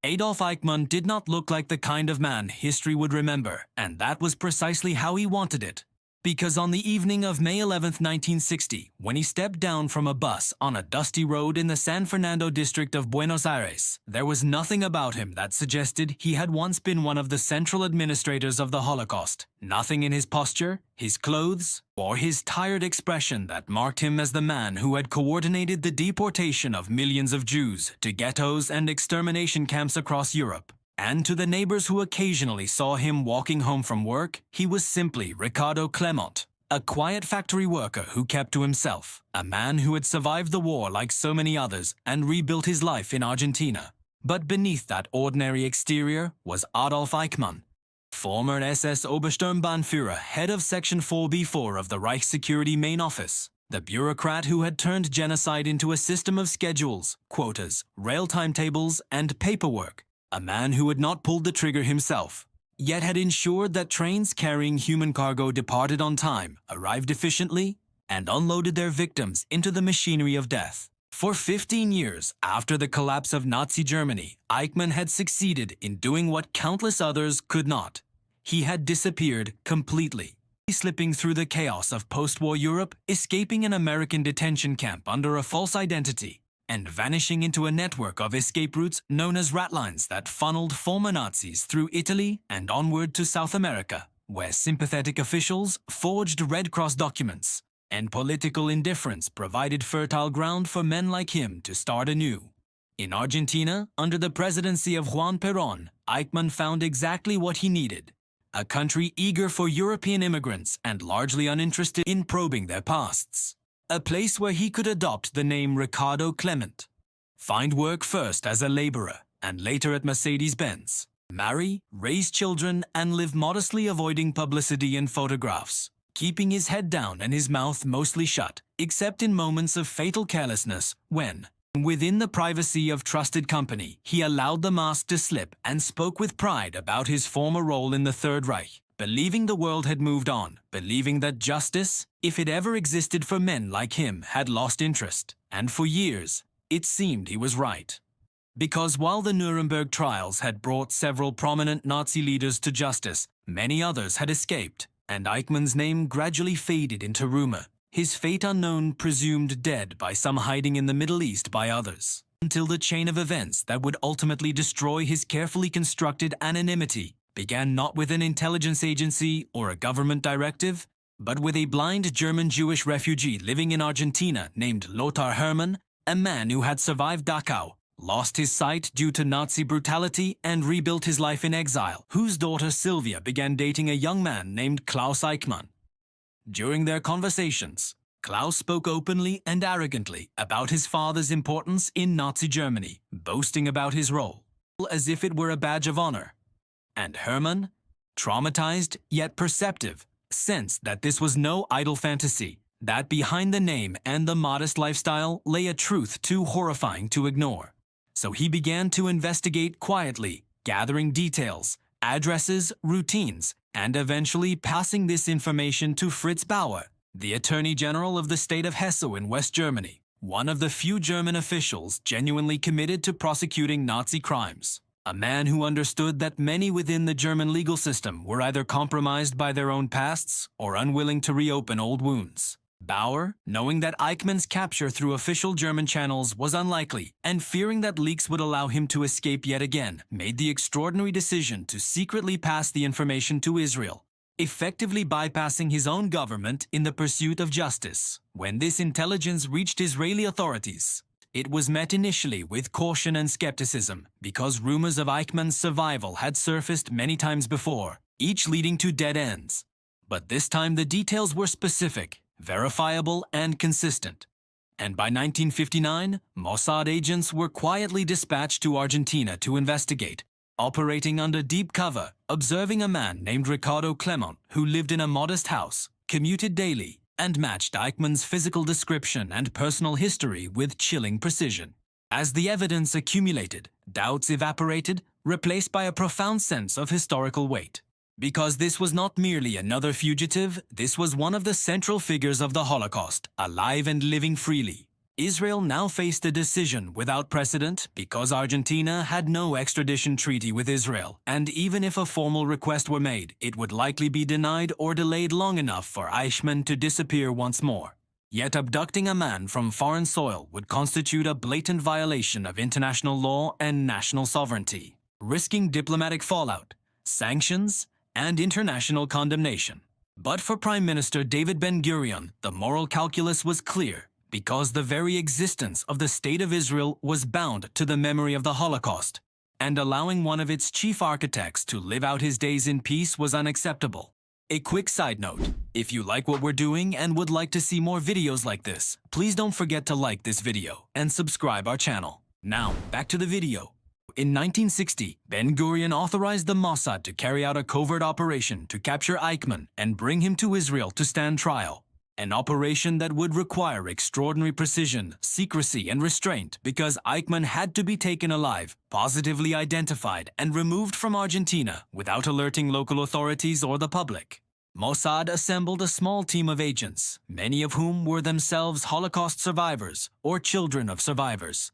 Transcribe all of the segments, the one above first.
Adolf Eichmann did not look like the kind of man history would remember, and that was precisely how he wanted it. Because on the evening of May 11, 1960, when he stepped down from a bus on a dusty road in the San Fernando district of Buenos Aires, there was nothing about him that suggested he had once been one of the central administrators of the Holocaust. Nothing in his posture, his clothes, or his tired expression that marked him as the man who had coordinated the deportation of millions of Jews to ghettos and extermination camps across Europe. And to the neighbors who occasionally saw him walking home from work, he was simply Ricardo Klement, a quiet factory worker who kept to himself, a man who had survived the war like so many others and rebuilt his life in Argentina. But beneath that ordinary exterior was Adolf Eichmann, former SS Obersturmbannführer, head of Section 4B4 of the Reich Security Main Office, the bureaucrat who had turned genocide into a system of schedules, quotas, rail timetables, and paperwork. A man who had not pulled the trigger himself, yet had ensured that trains carrying human cargo departed on time, arrived efficiently, and unloaded their victims into the machinery of death. For 15 years after the collapse of Nazi Germany, Eichmann had succeeded in doing what countless others could not. He had disappeared completely, slipping through the chaos of post-war Europe, escaping an American detention camp under a false identity, and vanishing into a network of escape routes known as ratlines that funneled former Nazis through Italy and onward to South America, where sympathetic officials forged Red Cross documents, and political indifference provided fertile ground for men like him to start anew. In Argentina, under the presidency of Juan Perón, Eichmann found exactly what he needed: a country eager for European immigrants and largely uninterested in probing their pasts. A place where he could adopt the name Ricardo Klement, find work first as a laborer and later at Mercedes-Benz, marry, raise children, and live modestly, avoiding publicity and photographs, keeping his head down and his mouth mostly shut, except in moments of fatal carelessness when, within the privacy of trusted company, he allowed the mask to slip and spoke with pride about his former role in the Third Reich, believing the world had moved on, believing that justice, if it ever existed for men like him, had lost interest. And for years, it seemed he was right. Because while the Nuremberg trials had brought several prominent Nazi leaders to justice, many others had escaped, and Eichmann's name gradually faded into rumor, his fate unknown, presumed dead by some, hiding in the Middle East by others, until the chain of events that would ultimately destroy his carefully constructed anonymity began not with an intelligence agency or a government directive, but with a blind German Jewish refugee living in Argentina named Lothar Hermann, a man who had survived Dachau, lost his sight due to Nazi brutality, and rebuilt his life in exile, whose daughter Sylvia began dating a young man named Klaus Eichmann. During their conversations, Klaus spoke openly and arrogantly about his father's importance in Nazi Germany, boasting about his role, as if it were a badge of honor. And Hermann, traumatized yet perceptive, sensed that this was no idle fantasy, that behind the name and the modest lifestyle lay a truth too horrifying to ignore. So he began to investigate quietly, gathering details, addresses, routines, and eventually passing this information to Fritz Bauer, the Attorney General of the state of Hesse in West Germany, one of the few German officials genuinely committed to prosecuting Nazi crimes. A man who understood that many within the German legal system were either compromised by their own pasts or unwilling to reopen old wounds. Bauer, knowing that Eichmann's capture through official German channels was unlikely, and fearing that leaks would allow him to escape yet again, made the extraordinary decision to secretly pass the information to Israel, effectively bypassing his own government in the pursuit of justice. When this intelligence reached Israeli authorities, it was met initially with caution and skepticism, because rumors of Eichmann's survival had surfaced many times before, each leading to dead ends. But this time the details were specific, verifiable, and consistent. And by 1959, Mossad agents were quietly dispatched to Argentina to investigate, operating under deep cover, observing a man named Ricardo Klement who lived in a modest house, commuted daily, and matched Eichmann's physical description and personal history with chilling precision. As the evidence accumulated, doubts evaporated, replaced by a profound sense of historical weight. Because this was not merely another fugitive, this was one of the central figures of the Holocaust, alive and living freely. Israel now faced a decision without precedent because Argentina had no extradition treaty with Israel, and even if a formal request were made, it would likely be denied or delayed long enough for Eichmann to disappear once more. Yet abducting a man from foreign soil would constitute a blatant violation of international law and national sovereignty, risking diplomatic fallout, sanctions, and international condemnation. But for Prime Minister David Ben-Gurion, the moral calculus was clear, because the very existence of the State of Israel was bound to the memory of the Holocaust, and allowing one of its chief architects to live out his days in peace was unacceptable. A quick side note, if you like what we're doing and would like to see more videos like this, please don't forget to like this video and subscribe our channel. Now, back to the video. In 1960, Ben-Gurion authorized the Mossad to carry out a covert operation to capture Eichmann and bring him to Israel to stand trial. An operation that would require extraordinary precision, secrecy, and restraint because Eichmann had to be taken alive, positively identified, and removed from Argentina without alerting local authorities or the public. Mossad assembled a small team of agents, many of whom were themselves Holocaust survivors or children of survivors.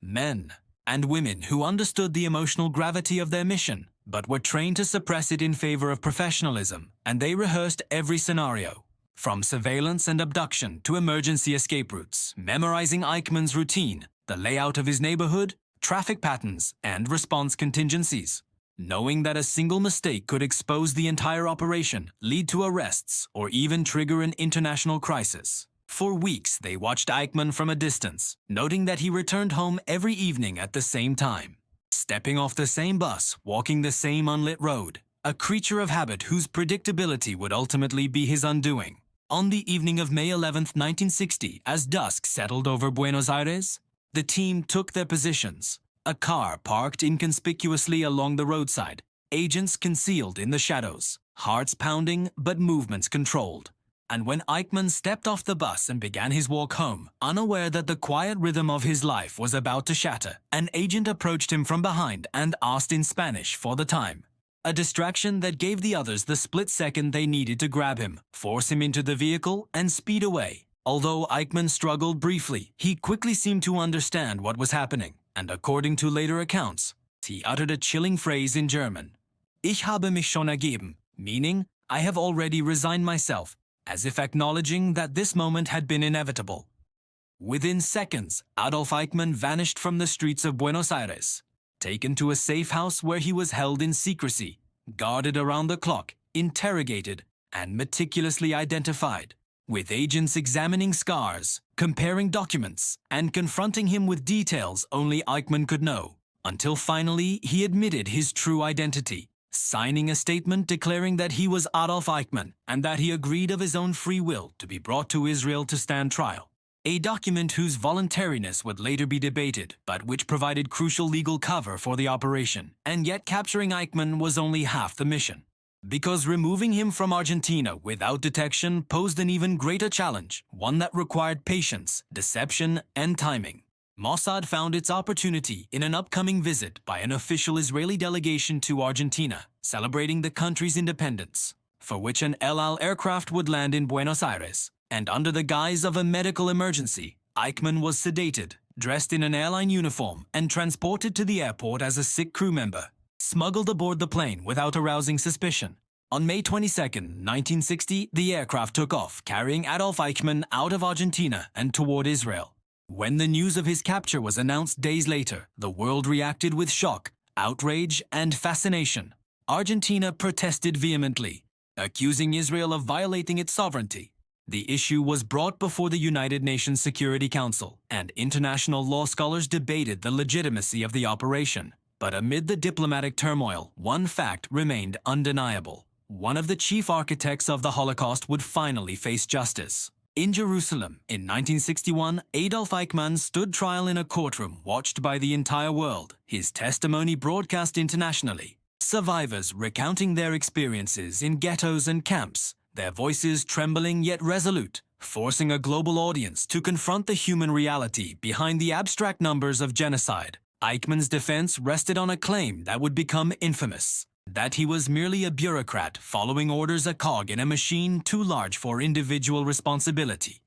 Men and women who understood the emotional gravity of their mission, but were trained to suppress it in favor of professionalism, and they rehearsed every scenario, from surveillance and abduction to emergency escape routes, memorizing Eichmann's routine, the layout of his neighborhood, traffic patterns, and response contingencies. Knowing that a single mistake could expose the entire operation, lead to arrests, or even trigger an international crisis. For weeks, they watched Eichmann from a distance, noting that he returned home every evening at the same time, stepping off the same bus, walking the same unlit road, a creature of habit whose predictability would ultimately be his undoing. On the evening of May 11, 1960, as dusk settled over Buenos Aires, the team took their positions. A car parked inconspicuously along the roadside, agents concealed in the shadows, hearts pounding but movements controlled. And when Eichmann stepped off the bus and began his walk home, unaware that the quiet rhythm of his life was about to shatter, an agent approached him from behind and asked in Spanish for the time. A distraction that gave the others the split second they needed to grab him, force him into the vehicle, and speed away. Although Eichmann struggled briefly, he quickly seemed to understand what was happening, and according to later accounts, he uttered a chilling phrase in German, "Ich habe mich schon ergeben," meaning, "I have already resigned myself," as if acknowledging that this moment had been inevitable. Within seconds, Adolf Eichmann vanished from the streets of Buenos Aires, taken to a safe house where he was held in secrecy, guarded around the clock, interrogated, and meticulously identified, with agents examining scars, comparing documents, and confronting him with details only Eichmann could know, until finally he admitted his true identity, signing a statement declaring that he was Adolf Eichmann and that he agreed of his own free will to be brought to Israel to stand trial. A document whose voluntariness would later be debated, but which provided crucial legal cover for the operation. And yet capturing Eichmann was only half the mission, because removing him from Argentina without detection posed an even greater challenge, one that required patience, deception, and timing. Mossad found its opportunity in an upcoming visit by an official Israeli delegation to Argentina, celebrating the country's independence, for which an El Al aircraft would land in Buenos Aires. And under the guise of a medical emergency, Eichmann was sedated, dressed in an airline uniform, and transported to the airport as a sick crew member, smuggled aboard the plane without arousing suspicion. On May 22, 1960, the aircraft took off, carrying Adolf Eichmann out of Argentina and toward Israel. When the news of his capture was announced days later, the world reacted with shock, outrage, and fascination. Argentina protested vehemently, accusing Israel of violating its sovereignty. The issue was brought before the United Nations Security Council, and international law scholars debated the legitimacy of the operation. But amid the diplomatic turmoil, one fact remained undeniable. One of the chief architects of the Holocaust would finally face justice. In Jerusalem, in 1961, Adolf Eichmann stood trial in a courtroom watched by the entire world, his testimony broadcast internationally. Survivors recounting their experiences in ghettos and camps, their voices trembling yet resolute, forcing a global audience to confront the human reality behind the abstract numbers of genocide. Eichmann's defense rested on a claim that would become infamous, that he was merely a bureaucrat following orders, a cog in a machine too large for individual responsibility.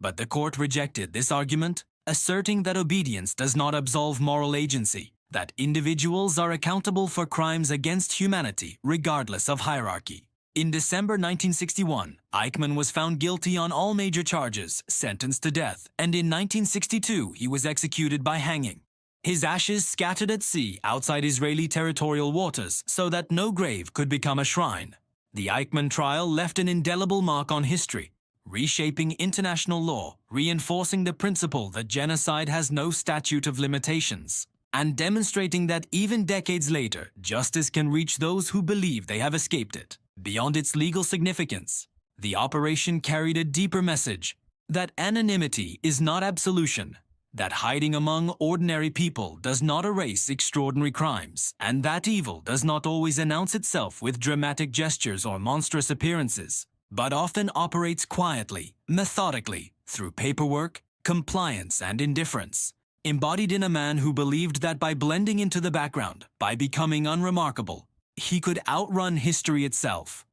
But the court rejected this argument, asserting that obedience does not absolve moral agency, that individuals are accountable for crimes against humanity regardless of hierarchy. In December 1961, Eichmann was found guilty on all major charges, sentenced to death, and in 1962 he was executed by hanging. His ashes scattered at sea outside Israeli territorial waters so that no grave could become a shrine. The Eichmann trial left an indelible mark on history, reshaping international law, reinforcing the principle that genocide has no statute of limitations, and demonstrating that even decades later, justice can reach those who believe they have escaped it. Beyond its legal significance, the operation carried a deeper message: that anonymity is not absolution, that hiding among ordinary people does not erase extraordinary crimes, and that evil does not always announce itself with dramatic gestures or monstrous appearances, but often operates quietly, methodically, through paperwork, compliance, and indifference, embodied in a man who believed that by blending into the background, by becoming unremarkable, he could outrun history itself,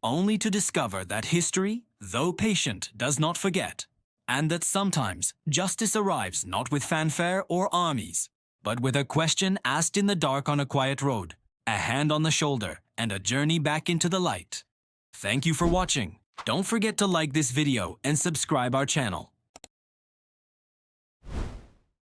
only to discover that history, though patient, does not forget, and that sometimes justice arrives not with fanfare or armies, but with a question asked in the dark on a quiet road, a hand on the shoulder, and a journey back into the light. Thank you for watching. Don't forget to like this video and subscribe our channel.